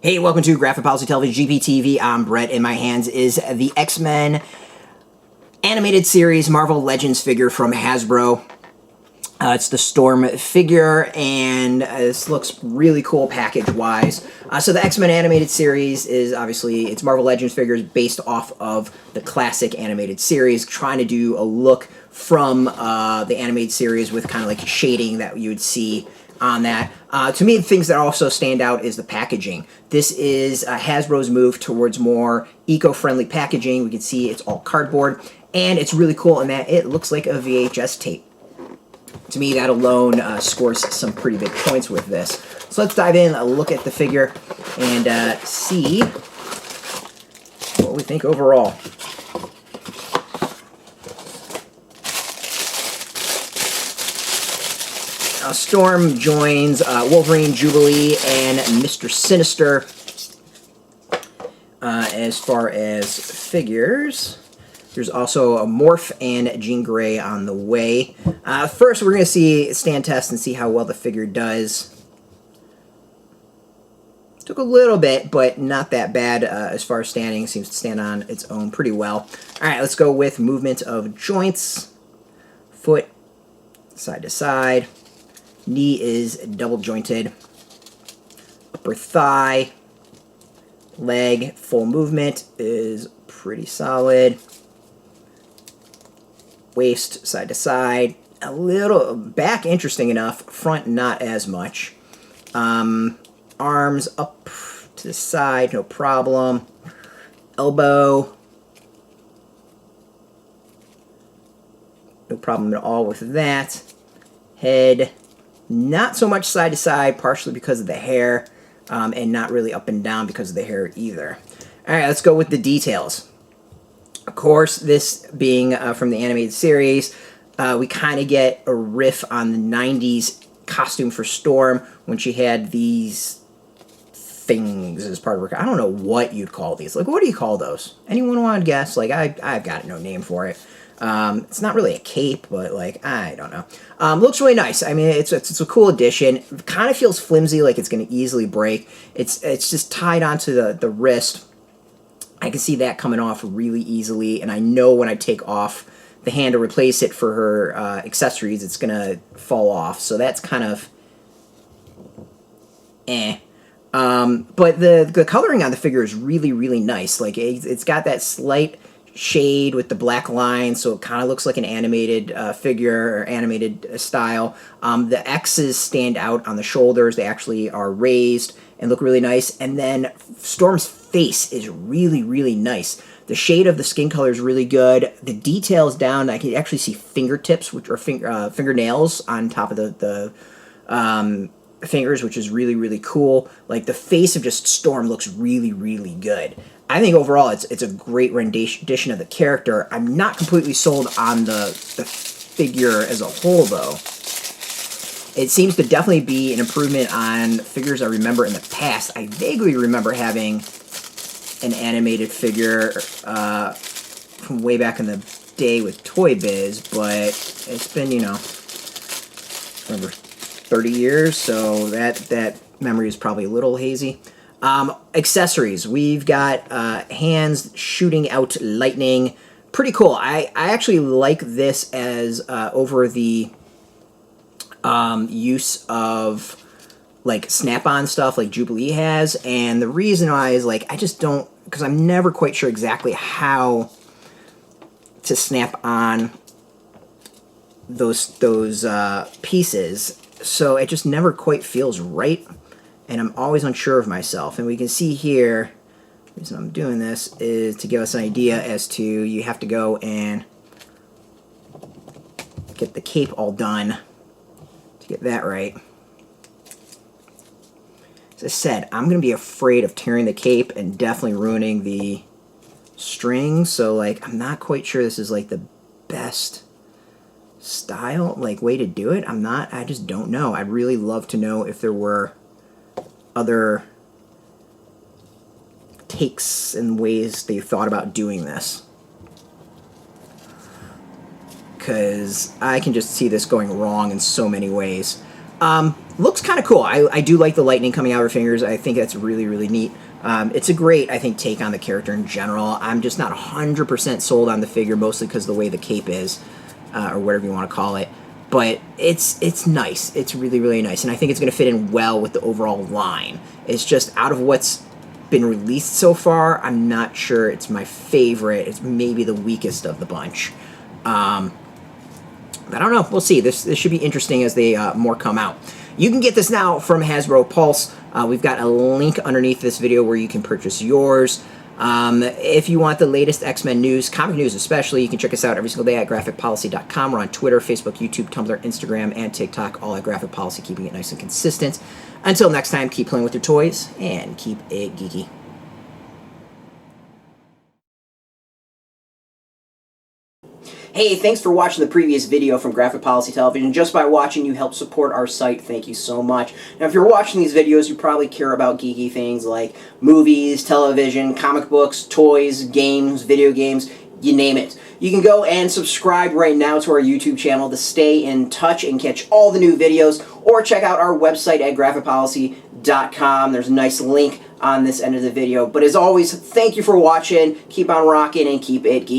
Hey, welcome to Graphic Policy Television, GPTV. I'm Brett. In my hands is the X-Men animated series Marvel Legends figure from Hasbro. It's the Storm figure, and this looks really cool package-wise. So the X-Men animated series is obviously, it's Marvel Legends figures based off of the classic animated series, trying to do a look from the animated series with kind of like shading that you would see on that. To me, the things that also stand out is the packaging. This is Hasbro's move towards more eco-friendly packaging. We can see it's all cardboard, and it's really cool in that it looks like a VHS tape. To me, that alone scores some pretty big points with this. So let's dive in, look at the figure, and see what we think overall. Storm joins Wolverine, Jubilee, and Mr. Sinister. As far as figures, there's also a Morph and Jean Grey on the way. First, we're going to see stand test and see how well the figure does. Took a little bit, but not that bad as far as standing. Seems to stand on its own pretty well. All right, let's go with movement of joints. Foot, side to side. Knee is double jointed. Upper thigh. Leg, full movement is pretty solid. Waist, side to side. A little back, interesting enough. Front, not as much. Arms up to the side, no problem. Elbow, no problem at all with that. Head, not so much side to side, partially because of the hair, and not really up and down because of the hair either. All right, let's go with the details. Of course, this being from the animated series, we kind of get a riff on the 90s costume for Storm when she had these things as part of her. I don't know what you'd call these. Like, what do you call those? Anyone want to guess? Like, I've got no name for it. It's not really a cape, but like, I don't know. Looks really nice. I mean, it's a cool addition. Kind of feels flimsy, like it's going to easily break. It's just tied onto the wrist. I can see that coming off really easily, and I know when I take off the hand to replace it for her accessories, it's going to fall off. So that's kind of but the coloring on the figure is really, really nice. Like, it's got that slight shade with the black lines, so it kind of looks like an animated figure or animated style. The X's stand out on the shoulders. They actually are raised and look really nice. And then Storm's face is really, really nice. The shade of the skin color is really good. The details down, I can actually see fingertips, which are fingernails on top of the fingers, which is really, really cool. Like, the face of just Storm looks really, really good. I think overall it's a great rendition of the character. I'm not completely sold on the figure as a whole, though. It seems to definitely be an improvement on figures I remember in the past. I vaguely remember having an animated figure from way back in the day with Toy Biz, but it's been, remember 30 years, so that memory is probably a little hazy. Accessories. We've got hands shooting out lightning. Pretty cool. I actually like this as over the use of like snap-on stuff like Jubilee has, and the reason why is like I just don't, because I'm never quite sure exactly how to snap on those pieces, so it just never quite feels right. And I'm always unsure of myself. And we can see here, the reason I'm doing this is to give us an idea as to, you have to go and get the cape all done to get that right. As I said, I'm going to be afraid of tearing the cape and definitely ruining the string. So, like, I'm not quite sure this is, like, the best style, like, way to do it. I just don't know. I'd really love to know if there were other takes and ways they thought about doing this, because I can just see this going wrong in so many ways. looks kind of cool. I do like the lightning coming out of her fingers. I think that's really, really neat. It's a great, I think, take on the character in general. I'm just not 100% sold on the figure, mostly because the way the cape is, or whatever you want to call it. But it's nice. It's really, really nice. And I think it's going to fit in well with the overall line. It's just out of what's been released so far, I'm not sure it's my favorite. It's maybe the weakest of the bunch. I don't know. We'll see. This should be interesting as they more come out. You can get this now from Hasbro Pulse. We've got a link underneath this video where you can purchase yours. If you want the latest X-Men news, comic news especially, you can check us out every single day at graphicpolicy.com. We're on Twitter, Facebook, YouTube, Tumblr, Instagram, and TikTok, all at Graphic Policy, keeping it nice and consistent. Until next time, keep playing with your toys and keep it geeky. Hey, thanks for watching the previous video from Graphic Policy Television. Just by watching, you help support our site. Thank you so much. Now, if you're watching these videos, you probably care about geeky things like movies, television, comic books, toys, games, video games, you name it. You can go and subscribe right now to our YouTube channel to stay in touch and catch all the new videos, or check out our website at graphicpolicy.com. There's a nice link on this end of the video. But as always, thank you for watching. Keep on rocking and keep it geeky.